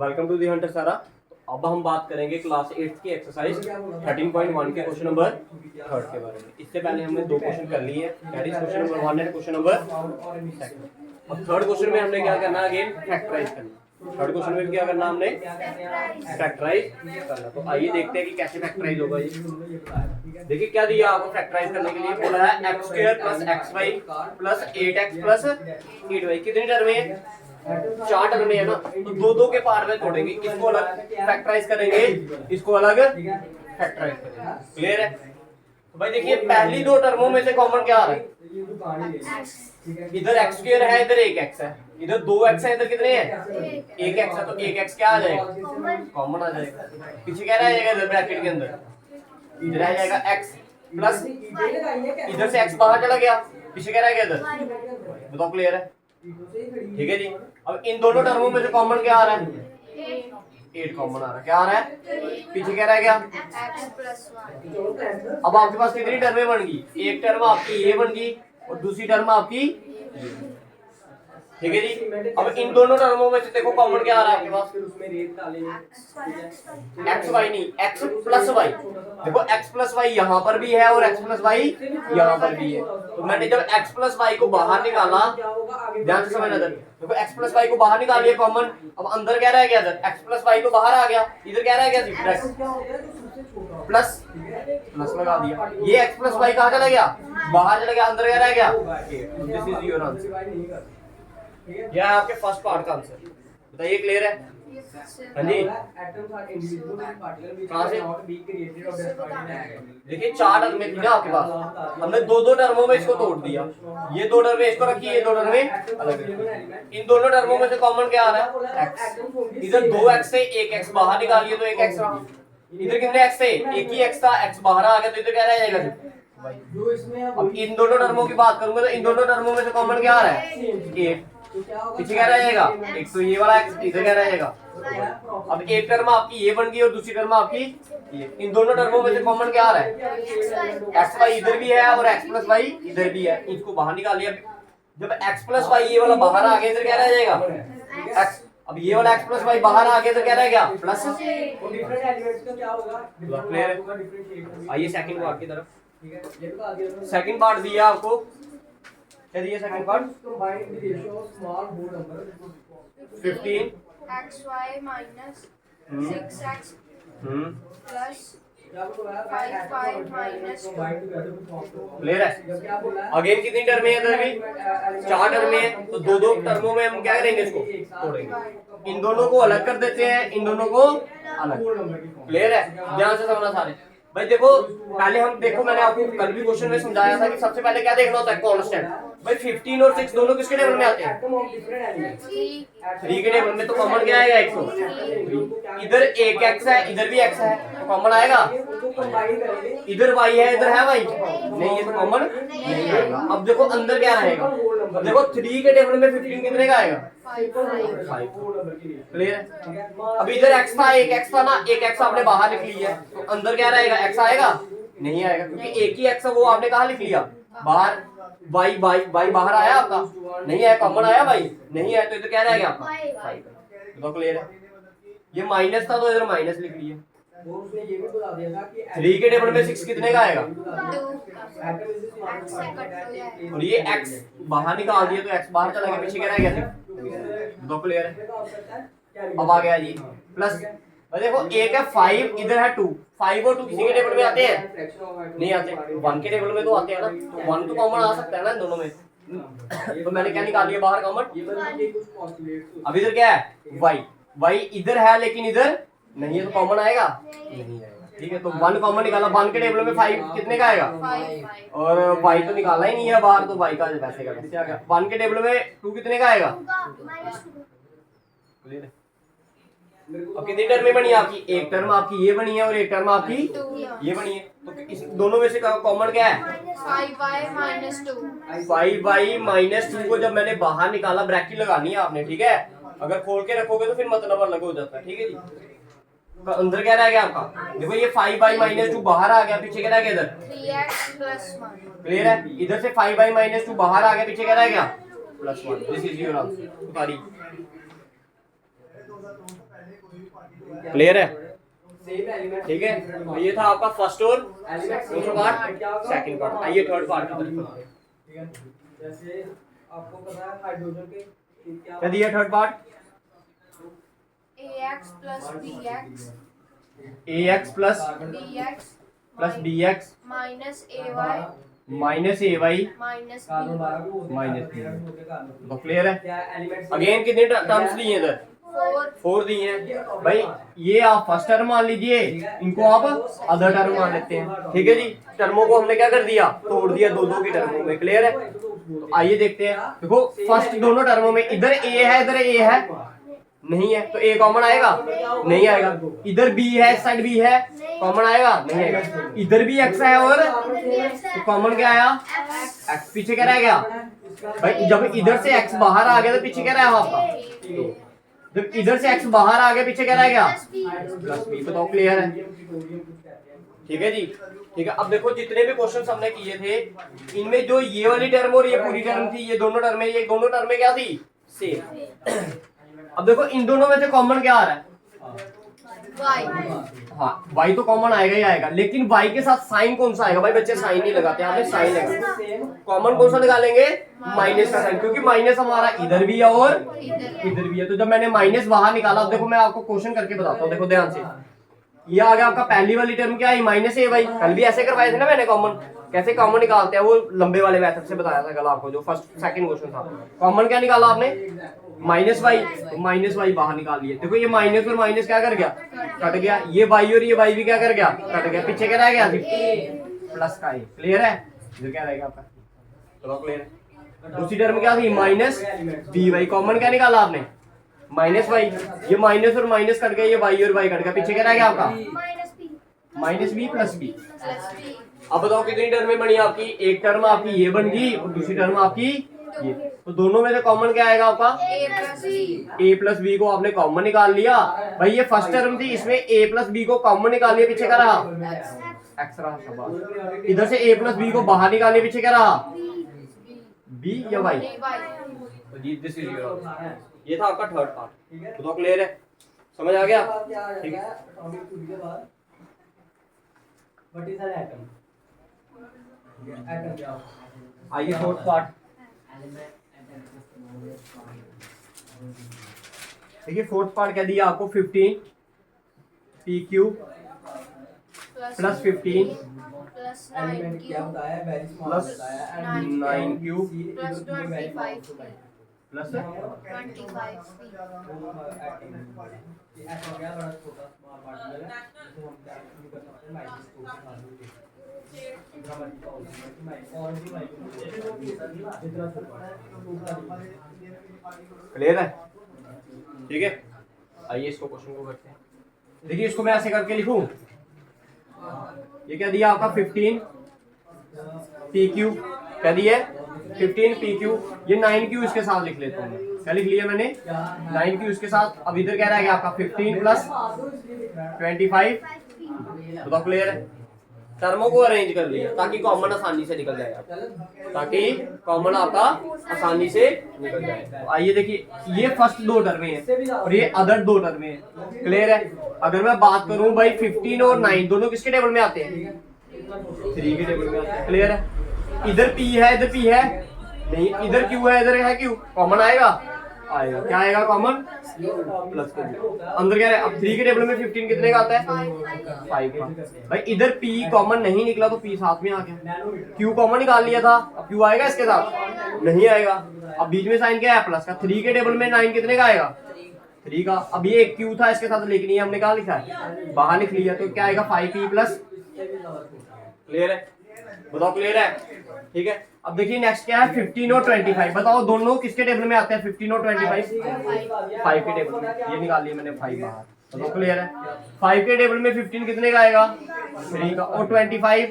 Welcome to the Hunter सारा। अब हम बात करेंगे क्लास 8 की एक्सरसाइज 13.1 के क्वेश्चन नंबर 3 के बारे में। इससे पहले हमने दो क्वेश्चन कर लिए हैं, that is question number 1 and question number 2। अब थर्ड क्वेश्चन में हमने क्या करना है, अगेन फैक्टराइज करना। थर्ड क्वेश्चन में क्या करना हमने, फैक्टराइज करना। तो आइए देखते हैं कि कैसे फैक्टराइज होगा ये। देखिए क्या दिया आपको फैक्टराइज करने के लिए, बोला है x² + xy + 8x + 8y। कितनी टर्म है, 4 टर्म में है ना, तो दो दो के पार्ट में तोड़ेंगे, इसको अलग फैक्टराइज करेंगे, इसको अलग फैक्टराइज करेंगे। क्लियर है? तो भाई देखिए पहली दो टर्मों में से कॉमन क्या आ रहा है, इधर x² है, इधर 1x है, इधर 2x है, इधर कितने हैं 1x है, तो 1x क्या आ जाएगा, कॉमन आ जाएगा। पीछे क्या रह जाएगा, इधर ब्रैकेट के अंदर इधर आ जाएगा x प्लस, इधर से x बाहर चला गया, पीछे क्या रह गया इधर, बताओ क्लियर है? ठीक है जी। अब इन दोनों टर्मों में से कॉमन क्या आ रहा है, 8 कॉमन आ रहा है। क्या आ रहा है, पीछे क्या रह गया x + 1। अब आपके पास कितनी टर्में बन गई, एक टर्म आपकी ये बन गई और दूसरी टर्म आपकी, ठीक है जी। अब इन दोनों टर्मों में से देखो कॉमन क्या आ रहा है आपके पास, x y नहीं, x + y। देखो x + y यहाँ पर भी है और x + y यहाँ पर भी है। तो मैंने जब x + y को बाहर निकाला, ध्यान से समझना, देखो x + y को बाहर निकाल लिया कॉमन, अब अंदर क्या रह गया, इधर x + y तो बाहर आ गया, इधर क्या रह गया प्लस, प्लस लगा दिया। ये x + y कहाँ चला गया, बाहर चला गया, अंदर क्या रह गया, दिस इज योर आंसर। यह है आपके फर्स्ट पार्ट का आंसर। बताइए क्लियर है? हाँ जी। कहाँ से, देखिए 4 टर्में थी ना आपके पास, हमने दो दो टर्मों में इसको तोड़ दिया, ये दो टर्में इसको रखी, ये दो टर्में अलग रखी। इन दोनों टर्मों में से कॉमन क्या आ रहा है, x। इधर 2x से 1x बाहर निकालिए तो 1x रहा, इधर कितने x थे, एक ही x था, x बाहर आ गया तो इधर क्या रह जाएगा। अब इन दोनों टर्मों की बात करूंगा तो इन दोनों टर्मों में से कॉमन क्या आ रहा है, 8। पीछे क्या रहेगा, एक तो ये वाला x, इधर क्या रहेगा। अब एक टर्म आपकी ये बन गई और दूसरी टर्म आपकी ये। इन दोनों टर्मों में से कॉमन क्या आ रहा है, x y इधर भी है और x + y इधर भी है, इसको बाहर निकाल लिया। जब x + y ये वाला बाहर आ गया, इधर क्या रह जाएगा x। अब ये वाला x + y बाहर आ गया तो क्या रह गया प्लस। आइए सेकंड पार्ट की तरफ। सेकंड पार्ट दिया आपको, क्या दिया second part, 15 xy - 6x + 5y - 2। Clear है? अगेन कितनी टर्म है, इधर भी 4 टर्म है, तो दो दो टर्मों में हम क्या करेंगे, इसको तोड़ेंगे, इन दोनों को अलग कर देते हैं, इन दोनों को अलग। क्लियर है? ध्यान से समझना सारे भाई। देखो पहले हम, देखो मैंने आपको कल भी क्वेश्चन में समझाया था कि सबसे पहले क्या देखना होता है, कांस्टेंट। भाई 15 और 6 दोनों किसके टेबल में आते हैं, 3 के टेबल में, तो कॉमन क्या आएगा, 103। इधर 1x है, इधर भी x है, तो कॉमन आएगा, इधर y है, इधर है y नहीं, ये तो कॉमन नहीं आएगा। अब देखो अंदर क्या रहेगा, अब देखो 3 के टेबल में 15 कितने का आएगा, 5। क्लियर है? अब इधर x था, एक x था ना, एक x आपने बाहर लिख लिया, तो अंदर क्या रहेगा, x आएगा नहीं आएगा, क्योंकि एक ही x है, वो आपने कहाँ लिख लिया बाहर। y बाहर आया आपका, नहीं आया, कॉमन आया भाई नहीं आया, तो इधर क्या रहेगा आपका 5। तो क्लियर है? ये माइनस था तो इधर माइनस लिख लिया। 3 के टेबल में 6 कितने का आएगा, और ये x बाहर निकाल दिया तो x बाहर चला गया, पीछे क्या रह गया, तो क्लियर है? अब आ गया जी प्लस, देखो एक है 5, इधर है 2, 5 और 2 किसी के टेबल में आते हैं, नहीं आते, 1 के टेबल में तो आते हैं ना, तो 1 तो कॉमन आ सकता है ना दोनों में। तो मैंने क्या निकाल लिया बाहर कॉमन। अब इधर क्या है, y इधर है लेकिन इधर नहीं है, तो कॉमन आएगा नहीं आएगा। ठीक है, तो 1 कॉमन निकाला, 1 के टेबल में 5 कितने का आएगा, और y तो निकाला ही नहीं है बाहर, तो y का वैसे का वैसे आ गया। 1 के टेबल में 2 कितने का आएगा, क्लियर है? अब कितनी टर्में बनी आपकी, एक टर्म आपकी ये बनी है और एक टर्म आपकी ये बनी है, तो इस दोनों में से कॉमन क्या है, 5y - 2 को जब मैंने बाहर निकाला, ब्रैकेट लगानी है आपने, ठीक है, अगर खोल के रखोगे तो फिर मतलब अलग हो जाता है। ठीक है जी, तो अंदर क्या रह गया आपका, देखो ये 5y - 2 बाहर आ गया, पीछे क्या रह गया, इधर 3x + 1। क्लियर है? इधर से 5y - 2 बाहर आ गया, पीछे क्या रह गया +1। This is your answer. Clear है? ठीक है, तो ये था आपका फर्स्ट और दूसरा पार्ट, सेकंड पार्ट। आइए थर्ड पार्ट की तरफ चलते हैं। जैसे आपको पता है हाइड्रोजन के क्या दिया third part? ax plus bx ax plus bx minus ay minus ay minus b minus तो क्लियर है? अगेन कितने टर्म्स दिए इधर? 4 दिए हैं भाई। ये आप फर्स्ट टर्म मान लीजिए, इनको आप अदर टर्म मान लेते हैं। ठीक है जी, टर्मों को हमने क्या कर दिया? तोड़ दिया दो दो की टर्मों में। क्लियर है? तो आइए देखते हैं। देखो फर्स्ट दोनों टर्मों में इधर a है इधर a है, नहीं है तो a कॉमन आएगा? नहीं आएगा। इधर b है इस साइड b है, कॉमन आएगा? नहीं आएगा। इधर भी x है और तो कॉमन क्या आया? x। पीछे क्या रह गया भाई? जब इधर से x बाहर आ गया तो पीछे क्या रहा आपका? जब इधर से x बाहर आ गया पीछे क्या रह गया? Plus b। बताओ क्लियर है? ठीक है जी, ठीक है। अब देखो जितने भी क्वेश्चंस हमने किए थे इनमें जो ये वाली टर्म और ये पूरी टर्म थी, ये दोनों टर्में, ये दोनों टर्में क्या थी? सेम। अब देखो इन दोनों में से कॉमन क्या आ रहा है? y हाँ y तो कॉमन आएगा ही आएगा, लेकिन y के साथ साइन कौन सा आएगा? भाई बच्चे साइन नहीं लगाते, यहाँ पे साइन लगा। कॉमन कौन सा निकालेंगे? माइनस का साइन, क्योंकि माइनस हमारा इधर भी है और इधर भी है। तो जब मैंने माइनस बाहर निकाला, देखो मैं आपको क्वेश्चन करके बताता हूँ, देखो ध्यान से। ये आ गया आपका पहली वाली टर्म क्या है? माइनस ए वाई। कल भी ऐसे करवाए थे ना मैंने कॉमन, कैसे कॉमन निकालते हैं वो लंबे वाले मेथड से बताया था कल आपको, जो फर्स्ट सेकंड क्वेश्चन था। कॉमन क्या निकाला आपने? Minus y. तो माइनस वाई बाहर निकाल लिए। देखो ये माइनस और माइनस क्या कर गया? कट गया। ये वाई और ये वाई भी क्या कर गया? कट गया। पीछे क्या रह गया? प्लस का ए। क्लियर है? इधर क्या रहेगा आपका? चलो क्लियर है। दूसरी टर्म क्या थी? Minus B Y. कॉमन क्या निकाला आपने? Minus y. ये माइनस और माइनस कट गया, ये वाई और वाई कट गया। पीछे क्या रह गया आपका? Minus b plus b. अब बताओ कितनी टर्में बनी आपकी? एक टर्म आपकी ये बन गई और दूसरी टर्म आपकी ये। तो दोनों में से कॉमन क्या आएगा आपका? a प्लस बी को आपने कॉमन निकाल लिया। भाई ये फर्स्ट टर्म थी, इसमें a प्लस बी को कॉमन निकाल लिया, पीछे क्या रहा? x रहा। शाबाश। इधर से a प्लस बी को बाहर निकाल लिया, पीछे क्या रहा? b या y? This is your. ये था आपका थर्ड पार्ट। तो क्लियर है? समझ आ गया? ठीक है। What is an atom? Atom क्या होता है? आइए फोर्थ पार्ट। देखिए फोर्थ पार्ट क्या दिया आपको? 15 P Q plus 15 plus element 9 क्या बताया? वेरी स्मॉल प्लस बताया। 9 क्यू plus 25 प्लस 25 ये एटम क्या बड़ा छोटा स्मॉल पार्टिकल है जिसे हम क्या कर सकते हैं? माइक्रोस्कोप से क्लियर है? ठीक है, आइए इसको क्वेश्चन को करते हैं। देखिए इसको मैं ऐसे करके लिखूं, ये क्या दिया आपका? 15 पी क्यू। क्या दिया? 15 पी क्यू। ये 9 क्यू इसके साथ लिख लेता हूँ। क्या लिख लिया मैंने? 9 क्यू इसके साथ। अब इधर क्या रह गया आपका? 15 प्लस 25। बताओ क्लियर है? टर्मों को अरेंज कर लिया ताकि कॉमन आसानी से निकल जाए, ताकि कॉमन आपका आसानी से निकल जाए। तो आइए देखिए, ये फर्स्ट दो टर्में हैं और ये अदर दो टर्में हैं। क्लियर है? अगर मैं बात करूं भाई 15 और 9 दोनों किसके टेबल में आते हैं? 3 के टेबल में आते हैं। क्लियर है? इधर P है इधर P है नहीं, इधर Q है इधर है Q। कॉमन आएगा? आएगा। क्या आएगा कॉमन? प्लस के अंदर क्या है? अब 3 के टेबल में 15 कितने का आता है? 5 का। भाई इधर P कॉमन नहीं निकला तो P साथ में आ गया। Q कॉमन निकाल लिया था, अब Q आएगा इसके साथ? नहीं आएगा। अब बीच में साइन क्या है? प्लस का। 3 के टेबल में 9 कितने का आएगा? 3 का। अब ये Q था इसके साथ, लेकिन ये हमने कहा लिखा है? बाहर लिख लिया। तो क्या आएगा? 5P plus. क्लियर है? बताओ क्लियर है? ठीक है। अब देखिए नेक्स्ट क्या है? 15 और 25। बताओ दोनों किसके टेबल में आते हैं? 15 और 25 5 के टेबल में। ये निकाल लिया मैंने 5 बाहर। बताओ क्लियर है? 5 के टेबल में 15 कितने का आएगा? 3 का। और 25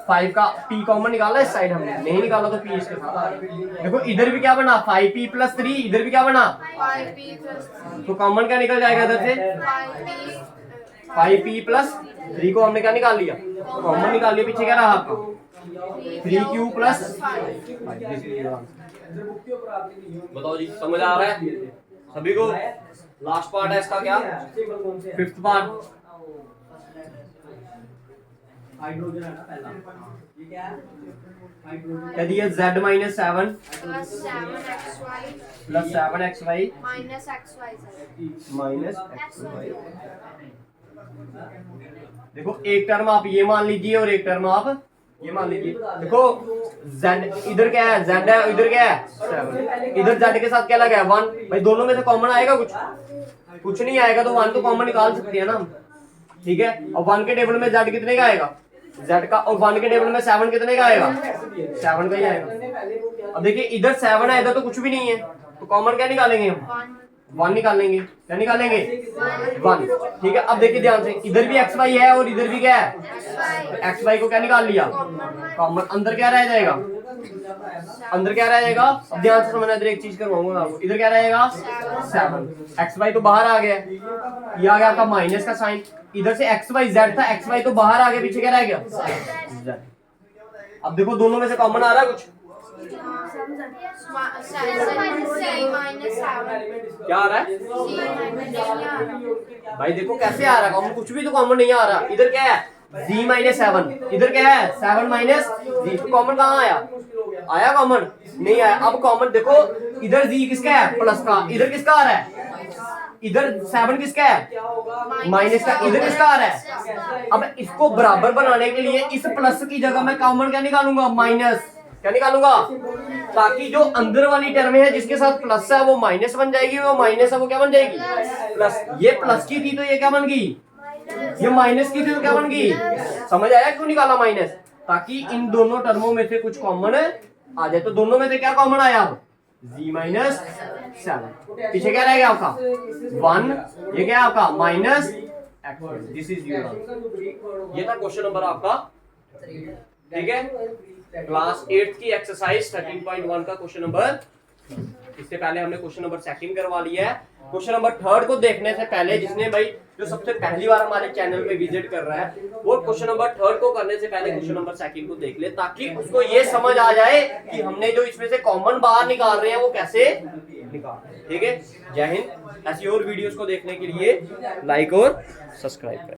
5 का। P कॉमन निकाला इस साइड हमने, नहीं निकाला तो P इसके साथ आ गया। देखो इधर भी क्या बना? 5P plus 3। इधर भी क्या बना? 5p plus 3 तो कॉमन क्या निकल जाएगा इधर से? 5P प्लस 3 को हमने क्या निकाल लिया? कॉमन निकाल लिया। पीछे क्या रहा आपका? 3Q plus 5। बताओ जी, समझ आ रहा है? सभी को लास्ट पार्ट है इसका क्या सिंबल कौन से है? फिफ्थ पार्ट हाइड्रोजन है ना पहला, ये क्या है? हाइड्रोजन कह दिया z minus 7 plus 7xy plus 7xy minus xyz minus xy। देखो एक टर्म आप ये मान लीजिए और एक टर्म आप ये मान लीजिए। देखो z इधर क्या है, z है, इधर क्या है 7, इधर z के साथ क्या लगा है 1। भाई दोनों में से कॉमन आएगा कुछ नहीं आएगा तो 1 तो कॉमन निकाल सकते हैं ना हम, ठीक है। और 1 के टेबल में z कितने का आएगा z का, और 1 के टेबल में 7 कितने का आएगा 7 का ही आएगा। अब देखिए इधर 7 है, इधर तो कुछ भी नहीं है, तो कॉमन क्या निकालेंगे हम 1 निकालेंगे। क्या निकालेंगे 1, ठीक है। अब देखिए ध्यान से, इधर भी xy है और इधर भी क्या है xy को क्या निकाल लिया कॉमन। अंदर क्या रह जाएगा, अंदर क्या रह जाएगा, अब ध्यान से समझना, इधर एक चीज करवाऊंगा आपको। इधर क्या रहेगा 7, xy तो बाहर आ गया, ये आ गया आपका माइनस का साइन। इधर से xy z था, xy तो बाहर आ गया, पीछे क्या रह गया z। अब देखो दोनों में से कॉमन आ रहा है कुछ, क्या आ रहा है भाई देखो कैसे आ रहा है कॉमन, कुछ भी तो कॉमन नहीं आ रहा। इधर क्या है z माइनस 7, इधर क्या है 7 माइनस z, तो कॉमन कहाँ आया कॉमन नहीं आया। अब कॉमन देखो, इधर z किसका है प्लस का, इधर किसका आ रहा है, इधर 7 किसका है माइनस का, इधर किसका आ रहा है। अब इसको बराबर बनाने के लिए इस प्लस की जगह मैं कॉमन क्या निकालूंगा माइनस, क्या निकालूंगा, ताकि जो अंदर वाली टर्म है जिसके साथ प्लस है वो माइनस बन जाएगी, वो माइनस है वो क्या बन जाएगी प्लस। ये प्लस की थी तो ये क्या बन गई, ये माइनस की थी तो क्या बन गई। समझ आया क्यों निकाला माइनस, ताकि इन दोनों टर्मों में से कुछ कॉमन आ जाए। तो दोनों में से क्या कॉमन आया अब z माइनस 7, पीछे क्या रह गया आपका 1, ये क्या है आपका minus x। This is your, ये था क्वेश्चन नंबर आपका, ठीक है। क्लास 8 की एक्सरसाइज 13.1 का क्वेश्चन नंबर। इससे पहले हमने क्वेश्चन नंबर 2 करवा लिया है। क्वेश्चन नंबर 3 को देखने से पहले, जिसने भाई जो सबसे पहली बार हमारे चैनल पे विजिट कर रहा है, वो क्वेश्चन नंबर 3 को करने से पहले क्वेश्चन नंबर 2 को देख ले, ताकि उसको ये समझ आ जाए कि हमने जो इसमें से कॉमन बाहर निकाल रहे हैं वो कैसे निकाल रहे हैं, ठीक है। जय हिंद। ऐसी और वीडियोस को देखने के लिए लाइक और सब्सक्राइब करें।